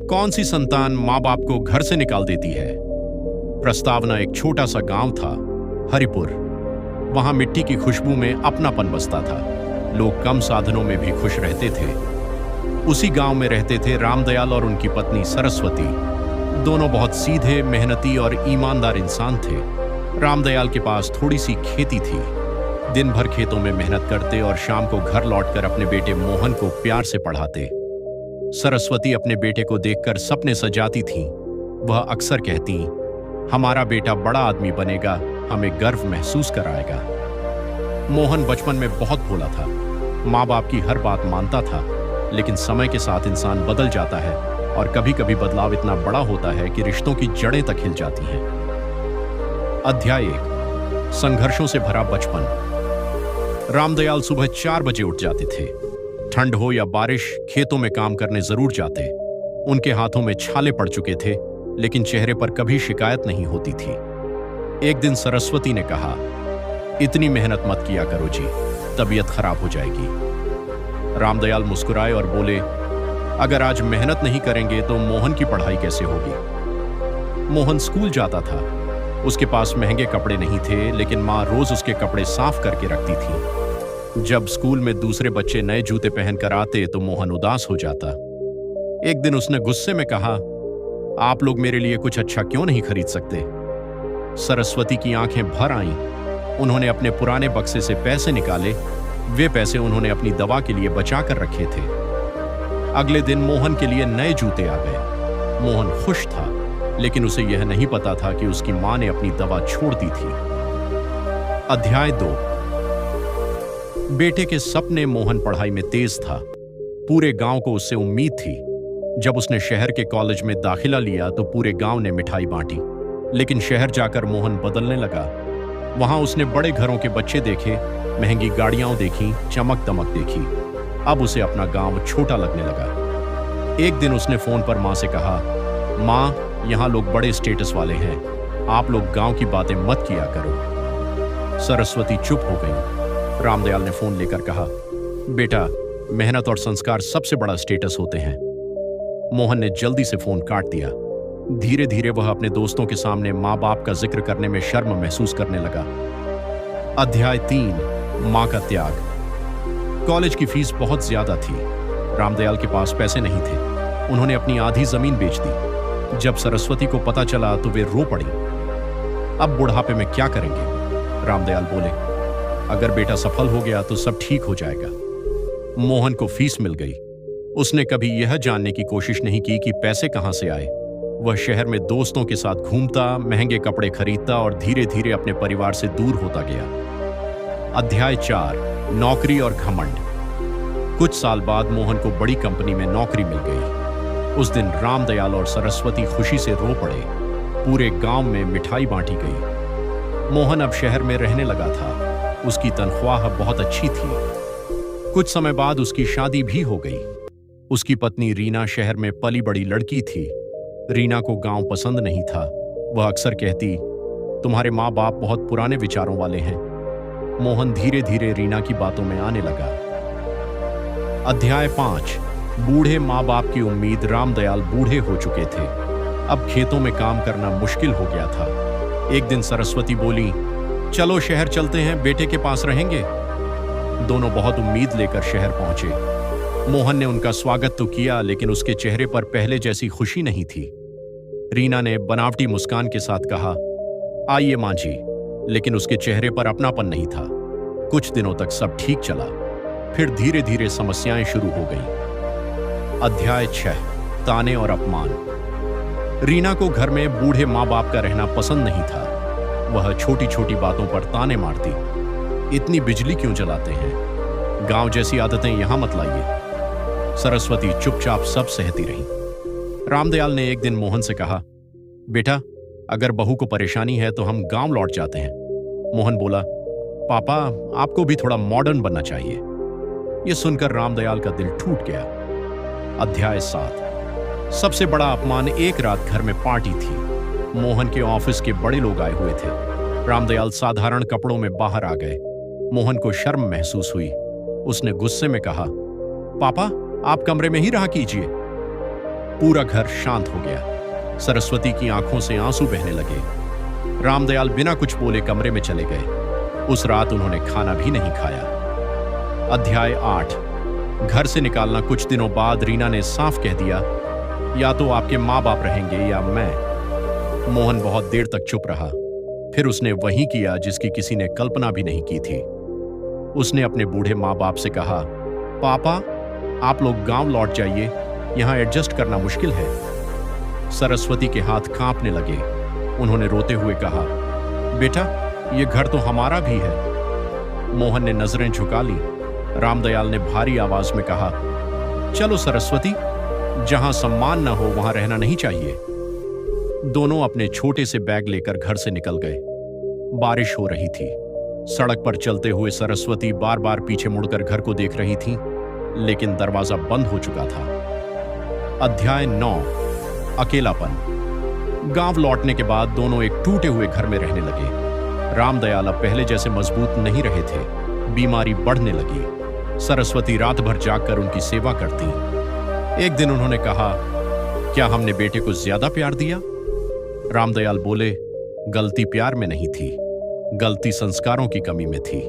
कौन सी संतान माँ बाप को घर से निकाल देती है? प्रस्तावना एक छोटा सा गांव था, हरिपुर। वहां मिट्टी की खुशबू में अपनापन बसता था। लोग कम साधनों में भी खुश रहते थे। उसी गांव में रहते थे रामदयाल और उनकी पत्नी सरस्वती। दोनों बहुत सीधे, मेहनती और ईमानदार इंसान थे। रामदयाल के पास थोड़ी सी खेती थी। दिन भर खेतों में मेहनत करते और शाम को घर लौटकर अपने बेटे मोहन को प्यार से पढ़ाते। सरस्वती अपने बेटे को देखकर सपने सजाती थीं। वह अक्सर कहती, हमारा बेटा बड़ा आदमी बनेगा, हमें गर्व महसूस कराएगा। मोहन बचपन में बहुत भोला था। माँ बाप की हर बात मानता था, लेकिन समय के साथ इंसान बदल जाता है और कभी कभी बदलाव इतना बड़ा होता है कि रिश्तों की जड़ें तक हिल जाती हैं। अध्याय 1, संघर्षों से भरा बचपन। रामदयाल सुबह 4 बजे उठ जाते थे। ठंड हो या बारिश, खेतों में काम करने जरूर जाते। उनके हाथों में छाले पड़ चुके थे, लेकिन चेहरे पर कभी शिकायत नहीं होती थी। एक दिन सरस्वती ने कहा, इतनी मेहनत मत किया करो जी, तबीयत खराब हो जाएगी। रामदयाल मुस्कुराए और बोले, अगर आज मेहनत नहीं करेंगे तो मोहन की पढ़ाई कैसे होगी? मोहन स्कूल जाता था। उसके पास महंगे कपड़े नहीं थे, लेकिन माँ रोज उसके कपड़े साफ करके रखती थी। जब स्कूल में दूसरे बच्चे नए जूते पहनकर आते तो मोहन उदास हो जाता। एक दिन उसने गुस्से में कहा, आप लोग मेरे लिए कुछ अच्छा क्यों नहीं खरीद सकते? सरस्वती की आंखें भर आईं। उन्होंने अपने पुराने बक्से से पैसे निकाले। वे पैसे उन्होंने अपनी दवा के लिए बचा कर रखे थे। अगले दिन मोहन के लिए नए जूते आ गए। मोहन खुश था, लेकिन उसे यह नहीं पता था कि उसकी मां ने अपनी दवा छोड़ दी थी। अध्याय 2, बेटे के सपने। मोहन पढ़ाई में तेज था। पूरे गांव को उससे उम्मीद थी। जब उसने शहर के कॉलेज में दाखिला लिया तो पूरे गांव ने मिठाई बांटी। लेकिन शहर जाकर मोहन बदलने लगा। वहां उसने बड़े घरों के बच्चे देखे, महंगी गाड़ियां देखी, चमक दमक देखी। अब उसे अपना गांव छोटा लगने लगा। एक दिन उसने फोन पर मां से कहा, मां, यहाँ लोग बड़े स्टेटस वाले हैं, आप लोग गांव की बातें मत किया करो। सरस्वती चुप हो गई। रामदयाल ने फोन लेकर कहा, बेटा, मेहनत और संस्कार सबसे बड़ा स्टेटस होते हैं। मोहन ने जल्दी से फोन काट दिया। धीरे धीरे वह अपने दोस्तों के सामने माँ बाप का जिक्र करने में शर्म महसूस करने लगा। अध्याय 3, माँ का त्याग। कॉलेज की फीस बहुत ज्यादा थी। रामदयाल के पास पैसे नहीं थे। उन्होंने अपनी आधी जमीन बेच दी। जब सरस्वती को पता चला तो वे रो पड़ी। अब बुढ़ापे में क्या करेंगे? रामदयाल बोले, अगर बेटा सफल हो गया तो सब ठीक हो जाएगा। मोहन को फीस मिल गई। उसने कभी यह जानने की कोशिश नहीं की कि पैसे कहां से आए। वह शहर में दोस्तों के साथ घूमता, महंगे कपड़े खरीदता और धीरे धीरे अपने परिवार से दूर होता गया। अध्याय 4, नौकरी और घमंड। कुछ साल बाद मोहन को बड़ी कंपनी में नौकरी मिल गई। उस दिन रामदयाल और सरस्वती खुशी से रो पड़े। पूरे गांव में मिठाई बांटी गई। मोहन अब शहर में रहने लगा था। उसकी तनख्वाह बहुत अच्छी थी। कुछ समय बाद उसकी शादी भी हो गई। उसकी पत्नी रीना शहर में पली बड़ी लड़की थी। रीना को गांव पसंद नहीं था। वह अक्सर कहती, तुम्हारे माँ बाप बहुत पुराने विचारों वाले हैं। मोहन धीरे धीरे रीना की बातों में आने लगा। अध्याय 5, बूढ़े माँ बाप की उम्मीद। रामदयाल बूढ़े हो चुके थे। अब खेतों में काम करना मुश्किल हो गया था। एक दिन सरस्वती बोली, चलो शहर चलते हैं, बेटे के पास रहेंगे। दोनों बहुत उम्मीद लेकर शहर पहुंचे। मोहन ने उनका स्वागत तो किया, लेकिन उसके चेहरे पर पहले जैसी खुशी नहीं थी। रीना ने बनावटी मुस्कान के साथ कहा, आइए मां जी, लेकिन उसके चेहरे पर अपनापन नहीं था। कुछ दिनों तक सब ठीक चला, फिर धीरे धीरे समस्याएं शुरू हो गईं। अध्याय 6, ताने और अपमान। रीना को घर में बूढ़े माँ बाप का रहना पसंद नहीं था। वह छोटी छोटी बातों पर ताने मारती, इतनी बिजली क्यों जलाते हैं? गांव जैसी आदतें यहां मत लाइए। सरस्वती चुपचाप सब सहती रही। रामदयाल ने एक दिन मोहन से कहा, बेटा, अगर बहू को परेशानी है तो हम गांव लौट जाते हैं। मोहन बोला, पापा, आपको भी थोड़ा मॉडर्न बनना चाहिए। यह सुनकर रामदयाल का दिल टूट गया। अध्याय 7, सबसे बड़ा अपमान। एक रात घर में पार्टी थी। मोहन के ऑफिस के बड़े लोग आए हुए थे। रामदयाल साधारण कपड़ों में बाहर आ गए। मोहन को शर्म महसूस हुई। उसने गुस्से में कहा, पापा, आप कमरे में ही रहा कीजिए। पूरा घर शांत हो गया। सरस्वती की आंखों से आंसू बहने लगे। रामदयाल बिना कुछ बोले कमरे में चले गए। उस रात उन्होंने खाना भी नहीं खाया। अध्याय 8। घर से निकालना। कुछ दिनों बाद रीना ने साफ कह दिया, या तो आपके माँ बाप रहेंगे या मैं। मोहन बहुत देर तक चुप रहा। फिर उसने वही किया जिसकी किसी ने कल्पना भी नहीं की थी। उसने अपने बूढ़े माँ बाप से कहा, पापा, आप लोग गांव लौट जाइए, यहां एडजस्ट करना मुश्किल है। सरस्वती के हाथ कांपने लगे। उन्होंने रोते हुए कहा, बेटा, ये घर तो हमारा भी है। मोहन ने नजरें झुका ली। रामदयाल ने भारी आवाज में कहा, चलो सरस्वती, जहां सम्मान न हो वहां रहना नहीं चाहिए। दोनों अपने छोटे से बैग लेकर घर से निकल गए। बारिश हो रही थी। सड़क पर चलते हुए सरस्वती बार बार पीछे मुड़कर घर को देख रही थी, लेकिन दरवाजा बंद हो चुका था। अध्याय 9। अकेलापन। गांव लौटने के बाद दोनों एक टूटे हुए घर में रहने लगे। रामदयाल अब पहले जैसे मजबूत नहीं रहे थे। बीमारी बढ़ने लगी। सरस्वती रात भर जागकर उनकी सेवा करती। एक दिन उन्होंने कहा, क्या हमने बेटे को ज्यादा प्यार दिया? रामदयाल बोले, गलती प्यार में नहीं थी, गलती संस्कारों की कमी में थी।